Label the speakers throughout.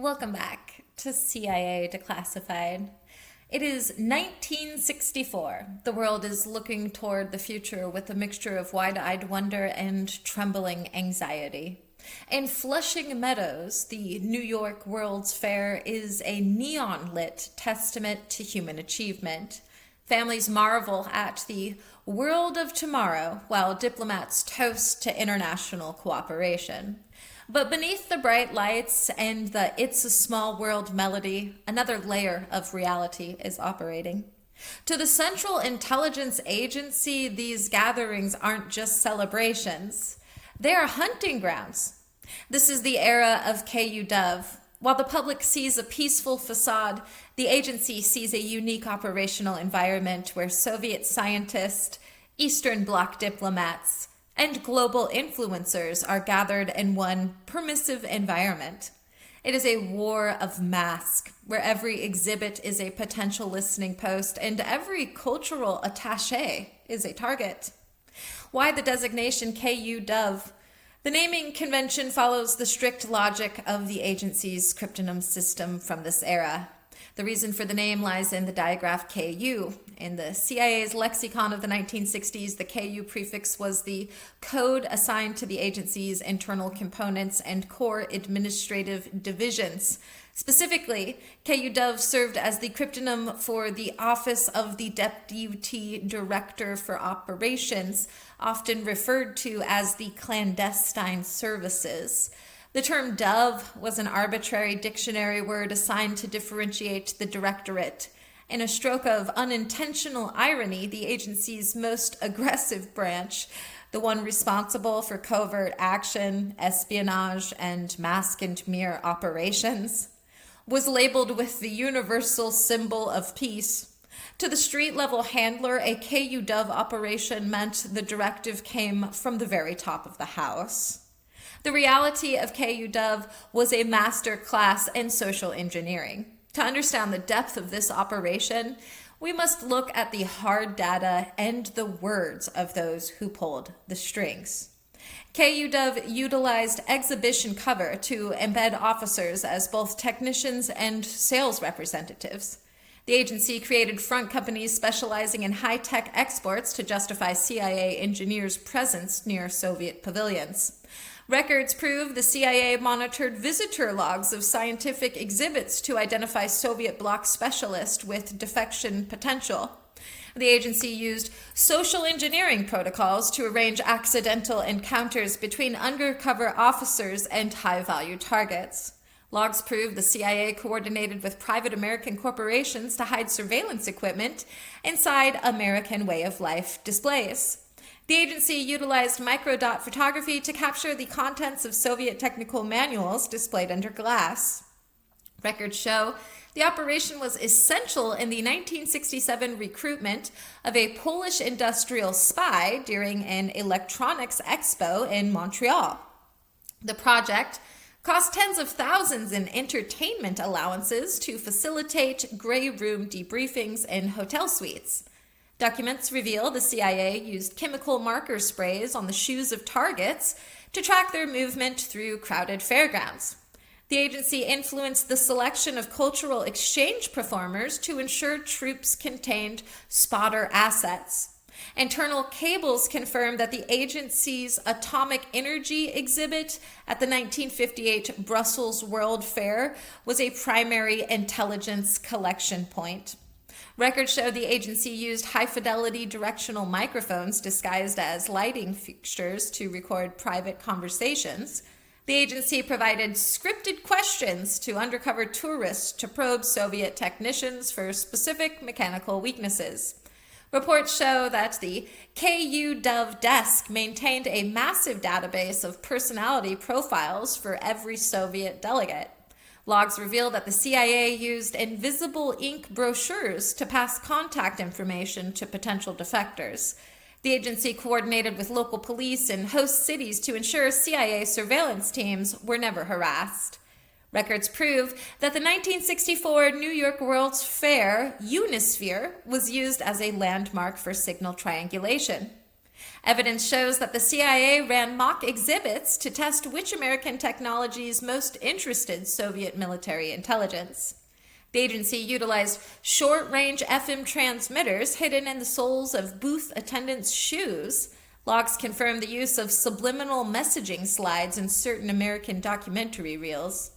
Speaker 1: Welcome back to CIA Declassified. It is 1964. The world is looking toward the future with a mixture of wide-eyed wonder and trembling anxiety. In Flushing Meadows, the New York World's Fair is a neon-lit testament to human achievement. Families marvel at the world of tomorrow while diplomats toast to international cooperation. But beneath the bright lights and the It's a Small World melody, another layer of reality is operating. To the Central Intelligence Agency, these gatherings aren't just celebrations. They are hunting grounds. This is the era of KUDOVE. While the public sees a peaceful facade, the agency sees a unique operational environment where Soviet scientists, Eastern Bloc diplomats, and global influencers are gathered in one permissive environment. It is a war of masks, where every exhibit is a potential listening post and every cultural attaché is a target. Why the designation KUDOVE? The naming convention follows the strict logic of the agency's cryptonym system from this era. The reason for the name lies in the digraph KU. In the CIA's lexicon of the 1960s, the KU prefix was the code assigned to the agency's internal components and core administrative divisions. Specifically, KUDOVE served as the cryptonym for the Office of the Deputy Director for Operations, often referred to as the Clandestine Services. The term dove was an arbitrary dictionary word assigned to differentiate the directorate. In a stroke of unintentional irony, the agency's most aggressive branch, the one responsible for covert action, espionage, and mask and mirror operations, was labeled with the universal symbol of peace. To the street-level handler, a KUDOVE operation meant the directive came from the very top of the house. The reality of KUDOVE was a master class in social engineering. To understand the depth of this operation, we must look at the hard data and the words of those who pulled the strings. KUDOVE utilized exhibition cover to embed officers as both technicians and sales representatives. The agency created front companies specializing in high-tech exports to justify CIA engineers' presence near Soviet pavilions. Records prove the CIA monitored visitor logs of scientific exhibits to identify Soviet bloc specialists with defection potential. The agency used social engineering protocols to arrange accidental encounters between undercover officers and high-value targets. Logs prove the CIA coordinated with private American corporations to hide surveillance equipment inside American way-of-life displays. The agency utilized microdot photography to capture the contents of Soviet technical manuals displayed under glass. Records show the operation was essential in the 1967 recruitment of a Polish industrial spy during an electronics expo in Montreal. The project cost tens of thousands in entertainment allowances to facilitate gray room debriefings in hotel suites. Documents reveal the CIA used chemical marker sprays on the shoes of targets to track their movement through crowded fairgrounds. The agency influenced the selection of cultural exchange performers to ensure troops contained spotter assets. Internal cables confirm that the agency's atomic energy exhibit at the 1958 Brussels World Fair was a primary intelligence collection point. Records show the agency used high-fidelity directional microphones disguised as lighting fixtures to record private conversations. The agency provided scripted questions to undercover tourists to probe Soviet technicians for specific mechanical weaknesses. Reports show that the KUDOVE desk maintained a massive database of personality profiles for every Soviet delegate. Logs reveal that the CIA used invisible ink brochures to pass contact information to potential defectors. The agency coordinated with local police in host cities to ensure CIA surveillance teams were never harassed. Records prove that the 1964 New York World's Fair Unisphere was used as a landmark for signal triangulation. Evidence shows that the CIA ran mock exhibits to test which American technologies most interested Soviet military intelligence. The agency utilized short-range FM transmitters hidden in the soles of booth attendants' shoes. Logs confirm the use of subliminal messaging slides in certain American documentary reels.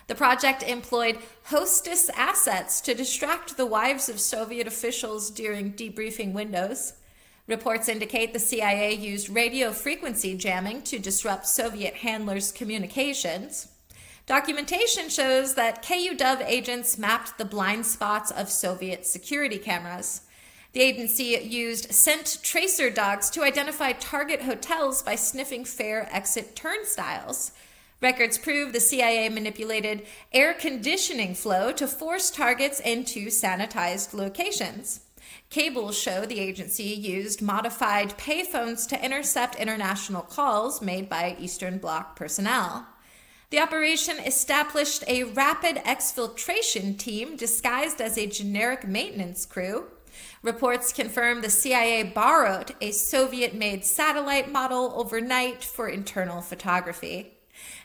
Speaker 1: The project employed hostess assets to distract the wives of Soviet officials during debriefing windows. Reports indicate the CIA used radio frequency jamming to disrupt Soviet handlers' communications. Documentation shows that KUDOVE agents mapped the blind spots of Soviet security cameras. The agency used scent tracer dogs to identify target hotels by sniffing fare exit turnstiles. Records prove the CIA manipulated air conditioning flow to force targets into sanitized locations. Cables show the agency used modified payphones to intercept international calls made by Eastern Bloc personnel. The operation established a rapid exfiltration team disguised as a generic maintenance crew. Reports confirm the CIA borrowed a Soviet-made satellite model overnight for internal photography.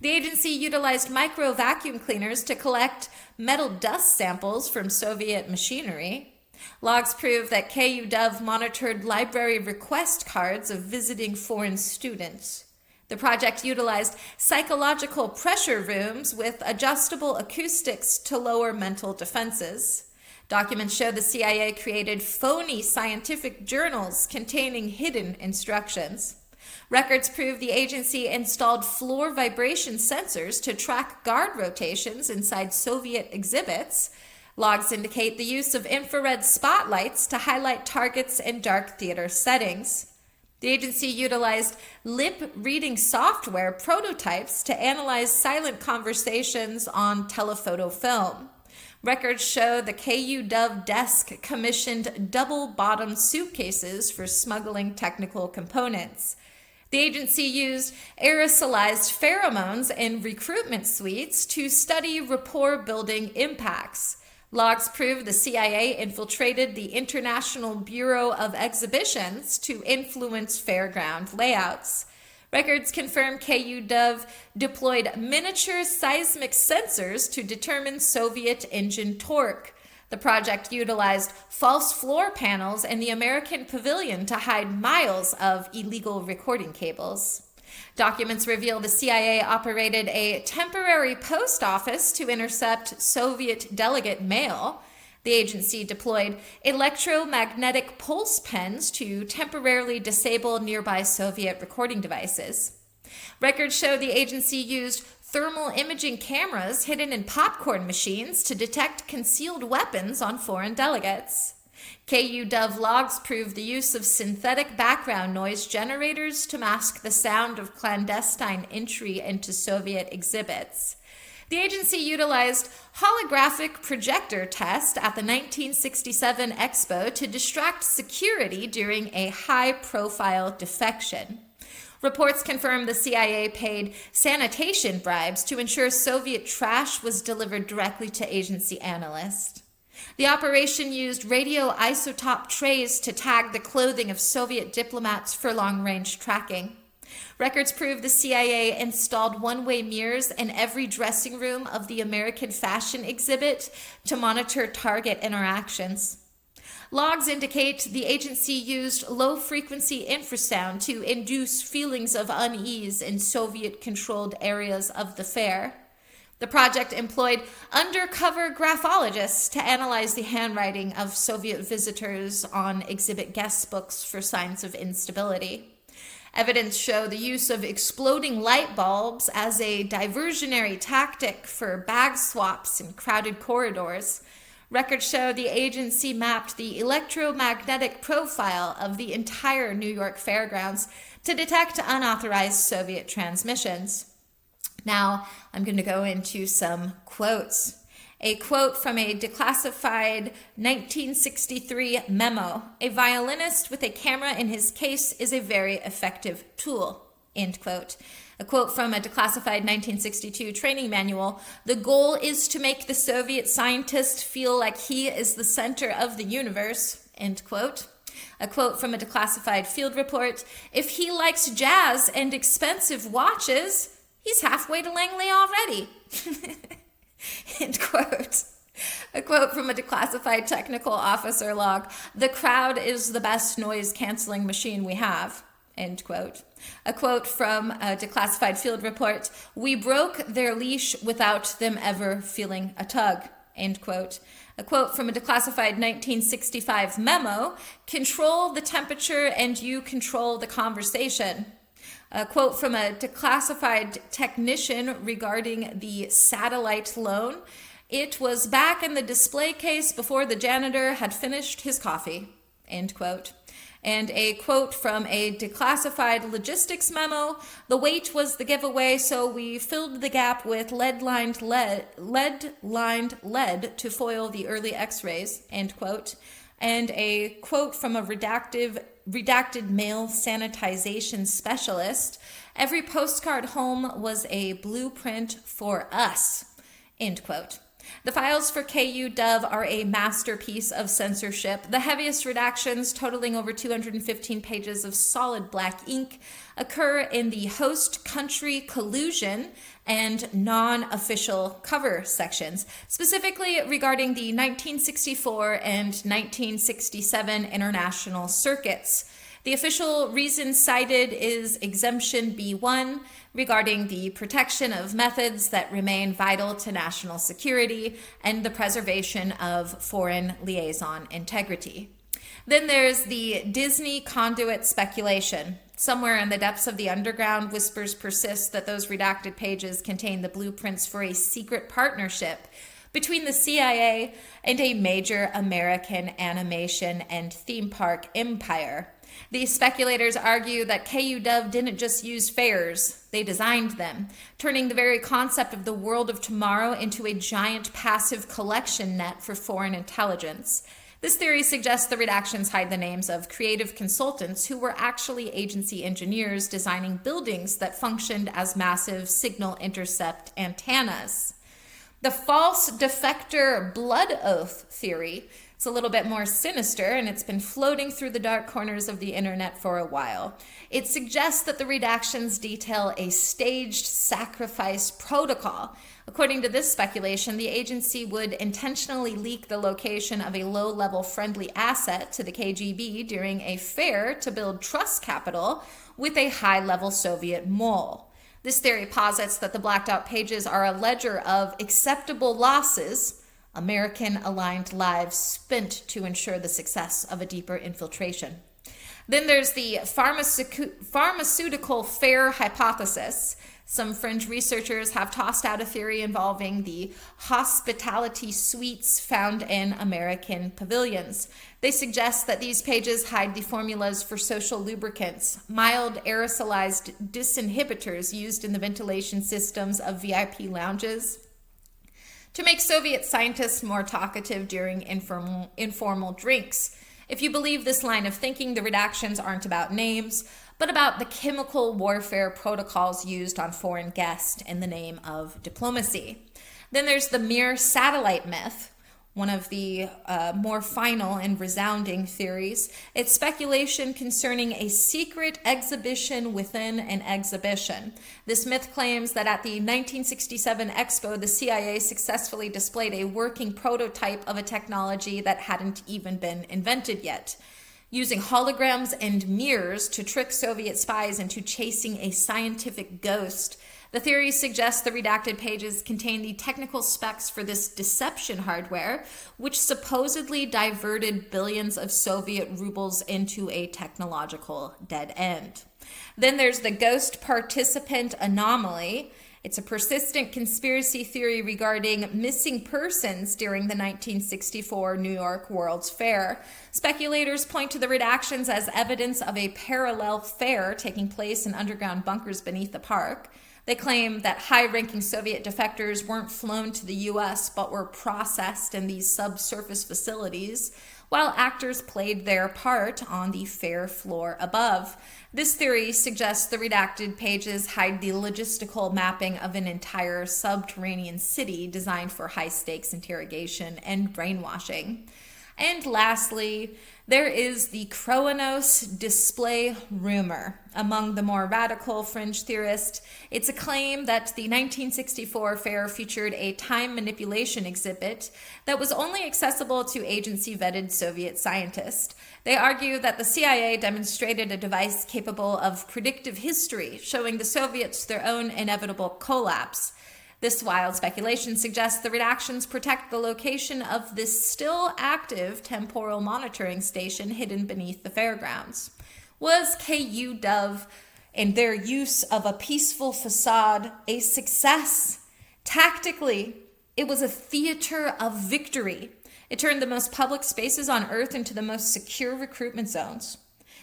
Speaker 1: The agency utilized micro vacuum cleaners to collect metal dust samples from Soviet machinery. Logs prove that KUDOVE monitored library request cards of visiting foreign students. The project utilized psychological pressure rooms with adjustable acoustics to lower mental defenses. Documents show the CIA created phony scientific journals containing hidden instructions. Records prove the agency installed floor vibration sensors to track guard rotations inside Soviet exhibits. Logs indicate the use of infrared spotlights to highlight targets in dark theater settings. The agency utilized lip-reading software prototypes to analyze silent conversations on telephoto film. Records show the KUDOVE desk commissioned double-bottom suitcases for smuggling technical components. The agency used aerosolized pheromones in recruitment suites to study rapport-building impacts. Logs prove the CIA infiltrated the International Bureau of Exhibitions to influence fairground layouts. Records confirm KUDOVE deployed miniature seismic sensors to determine Soviet engine torque. The project utilized false floor panels in the American pavilion to hide miles of illegal recording cables. Documents reveal the CIA operated a temporary post office to intercept Soviet delegate mail. The agency deployed electromagnetic pulse pens to temporarily disable nearby Soviet recording devices. Records show the agency used thermal imaging cameras hidden in popcorn machines to detect concealed weapons on foreign delegates. KUDOVE logs prove the use of synthetic background noise generators to mask the sound of clandestine entry into Soviet exhibits. The agency utilized holographic projector test at the 1967 Expo to distract security during a high-profile defection. Reports confirm the CIA paid sanitation bribes to ensure Soviet trash was delivered directly to agency analysts. The operation used radioisotope trays to tag the clothing of Soviet diplomats for long-range tracking. Records prove the CIA installed one-way mirrors in every dressing room of the American fashion exhibit to monitor target interactions. Logs indicate the agency used low-frequency infrasound to induce feelings of unease in Soviet-controlled areas of the fair. The project employed undercover graphologists to analyze the handwriting of Soviet visitors on exhibit guest books for signs of instability. Evidence show the use of exploding light bulbs as a diversionary tactic for bag swaps in crowded corridors. Records show the agency mapped the electromagnetic profile of the entire New York fairgrounds to detect unauthorized Soviet transmissions. Now, I'm going to go into some quotes. A quote from a declassified 1963 memo. "A violinist with a camera in his case is a very effective tool." End quote. A quote from a declassified 1962 training manual. "The goal is to make the Soviet scientist feel like he is the center of the universe." End quote. A quote from a declassified field report: "If he likes jazz and expensive watches, he's halfway to Langley already." End quote. A quote from a declassified technical officer log: "The crowd is the best noise canceling machine we have." End quote. A quote from a declassified field report: "We broke their leash without them ever feeling a tug." End quote. A quote from a declassified 1965 memo: "Control the temperature and you control the conversation." A quote from a declassified technician regarding the satellite loan: "It was back in the display case before the janitor had finished his coffee." End quote. And a quote from a declassified logistics memo: "The weight was the giveaway, so we filled the gap with lead-lined lead to foil the early x-rays." End quote. And a quote from a redacted mail sanitization specialist: "Every postcard home was a blueprint for us." End quote. The files for KUDOVE are a masterpiece of censorship. The heaviest redactions, totaling over 215 pages of solid black ink, occur in the host country collusion and non-official cover sections, specifically regarding the 1964 and 1967 international circuits. The official reason cited is Exemption B1, regarding the protection of methods that remain vital to national security and the preservation of foreign liaison integrity. Then there's the Disney conduit speculation. Somewhere in the depths of the underground, whispers persist that those redacted pages contain the blueprints for a secret partnership between the CIA and a major American animation and theme park empire. These speculators argue that KUDOVE didn't just use fairs, they designed them, turning the very concept of the world of tomorrow into a giant passive collection net for foreign intelligence. This theory suggests the redactions hide the names of creative consultants who were actually agency engineers designing buildings that functioned as massive signal intercept antennas. The false defector blood oath theory. It's a little bit more sinister, and it's been floating through the dark corners of the internet for a while. It suggests that the redactions detail a staged sacrifice protocol. According to this speculation, the agency would intentionally leak the location of a low-level friendly asset to the KGB during a fair to build trust capital with a high-level Soviet mole. This theory posits that the blacked-out pages are a ledger of acceptable losses, American-aligned lives spent to ensure the success of a deeper infiltration. Then there's the pharmaceutical fair hypothesis. Some fringe researchers have tossed out a theory involving the hospitality suites found in American pavilions. They suggest that these pages hide the formulas for social lubricants, mild aerosolized disinhibitors used in the ventilation systems of VIP lounges, to make Soviet scientists more talkative during informal drinks. If you believe this line of thinking, the redactions aren't about names, but about the chemical warfare protocols used on foreign guests in the name of diplomacy. Then there's the mere satellite myth, one of the more final and resounding theories. It's speculation concerning a secret exhibition within an exhibition. This myth claims that at the 1967 Expo, the CIA successfully displayed a working prototype of a technology that hadn't even been invented yet, using holograms and mirrors to trick Soviet spies into chasing a scientific ghost. The theory suggests the redacted pages contain the technical specs for this deception hardware, which supposedly diverted billions of Soviet rubles into a technological dead end. Then there's the ghost participant anomaly. It's a persistent conspiracy theory regarding missing persons during the 1964 New York World's Fair. Speculators point to the redactions as evidence of a parallel fair taking place in underground bunkers beneath the park. They claim that high-ranking Soviet defectors weren't flown to the U.S. but were processed in these subsurface facilities, while actors played their part on the fair floor above. This theory suggests the redacted pages hide the logistical mapping of an entire subterranean city designed for high-stakes interrogation and brainwashing. And lastly, there is the Kronos display rumor. Among the more radical fringe theorists, it's a claim that the 1964 fair featured a time manipulation exhibit that was only accessible to agency-vetted Soviet scientists. They argue that the CIA demonstrated a device capable of predictive history, showing the Soviets their own inevitable collapse. This wild speculation suggests the redactions protect the location of this still active temporal monitoring station hidden beneath the fairgrounds. Was KUDOVE and their use of a peaceful facade a success? Tactically, it was a theater of victory. It turned the most public spaces on Earth into the most secure recruitment zones.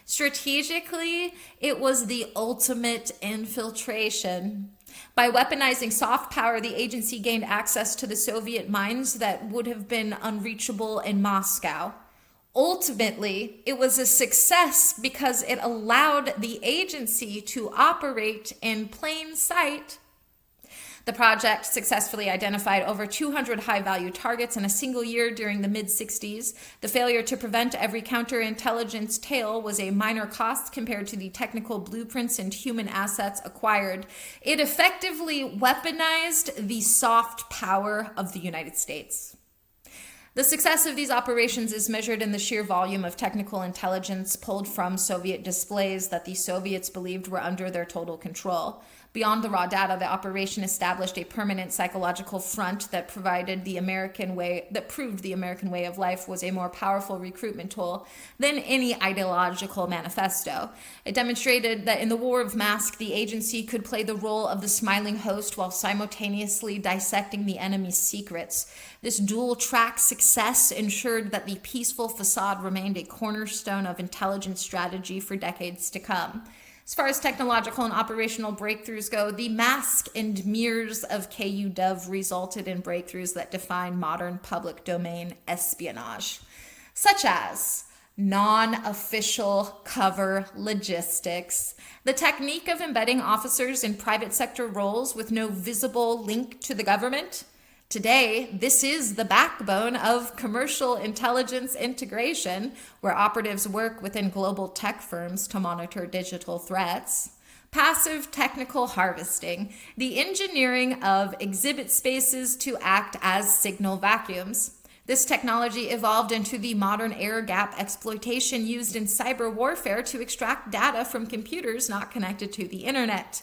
Speaker 1: Strategically, it was the ultimate infiltration. By weaponizing soft power, the agency gained access to the Soviet minds that would have been unreachable in Moscow. Ultimately, it was a success because it allowed the agency to operate in plain sight. The project successfully identified over 200 high-value targets in a single year during the mid-60s. The failure to prevent every counterintelligence tail was a minor cost compared to the technical blueprints and human assets acquired. It effectively weaponized the soft power of the United States. The success of these operations is measured in the sheer volume of technical intelligence pulled from Soviet displays that the Soviets believed were under their total control. Beyond the raw data, the operation established a permanent psychological front that proved the American way of life was a more powerful recruitment tool than any ideological manifesto. It demonstrated that in the war of masks, the agency could play the role of the smiling host while simultaneously dissecting the enemy's secrets. This dual-track success ensured that the peaceful facade remained a cornerstone of intelligence strategy for decades to come. As far as technological and operational breakthroughs go, the mask and mirrors of KUDOVE resulted in breakthroughs that define modern public domain espionage, such as non-official cover logistics, the technique of embedding officers in private sector roles with no visible link to the government. Today, this is the backbone of commercial intelligence integration, where operatives work within global tech firms to monitor digital threats. Passive technical harvesting, the engineering of exhibit spaces to act as signal vacuums. This technology evolved into the modern air gap exploitation used in cyber warfare to extract data from computers not connected to the internet.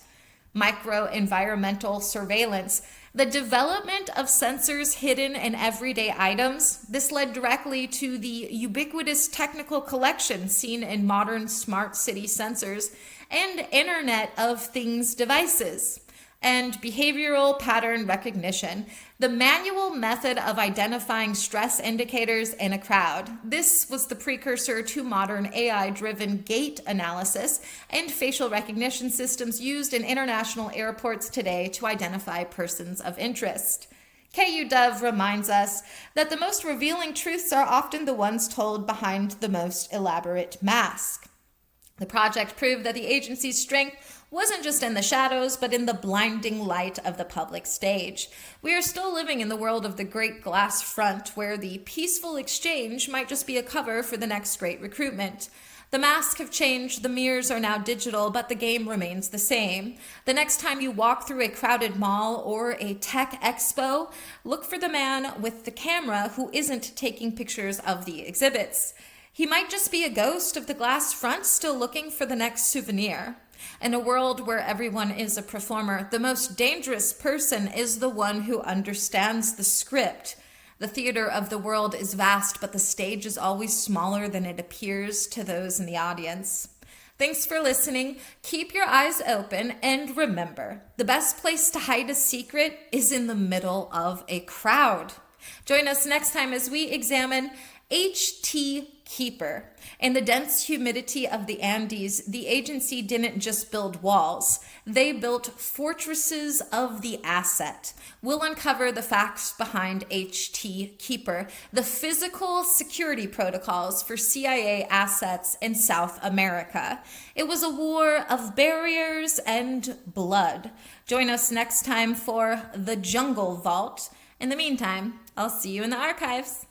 Speaker 1: Micro-environmental surveillance, the development of sensors hidden in everyday items. This led directly to the ubiquitous technical collection seen in modern smart city sensors and Internet of Things devices. And behavioral pattern recognition, the manual method of identifying stress indicators in a crowd. This was the precursor to modern AI-driven gait analysis and facial recognition systems used in international airports today to identify persons of interest. KUDOVE reminds us that the most revealing truths are often the ones told behind the most elaborate mask. The project proved that the agency's strength wasn't just in the shadows, but in the blinding light of the public stage. We are still living in the world of the great glass front, where the peaceful exchange might just be a cover for the next great recruitment. The masks have changed, the mirrors are now digital, but the game remains the same. The next time you walk through a crowded mall or a tech expo, look for the man with the camera who isn't taking pictures of the exhibits. He might just be a ghost of the glass front still looking for the next souvenir. In a world where everyone is a performer, the most dangerous person is the one who understands the script. The theater of the world is vast, but the stage is always smaller than it appears to those in the audience. Thanks for listening. Keep your eyes open, and remember, the best place to hide a secret is in the middle of a crowd. Join us next time as we examine HT Keeper. In the dense humidity of the Andes, the agency didn't just build walls. They built fortresses of the asset. We'll uncover the facts behind HT Keeper, the physical security protocols for CIA assets in South America. It was a war of barriers and blood. Join us next time for The Jungle Vault. In the meantime, I'll see you in the archives.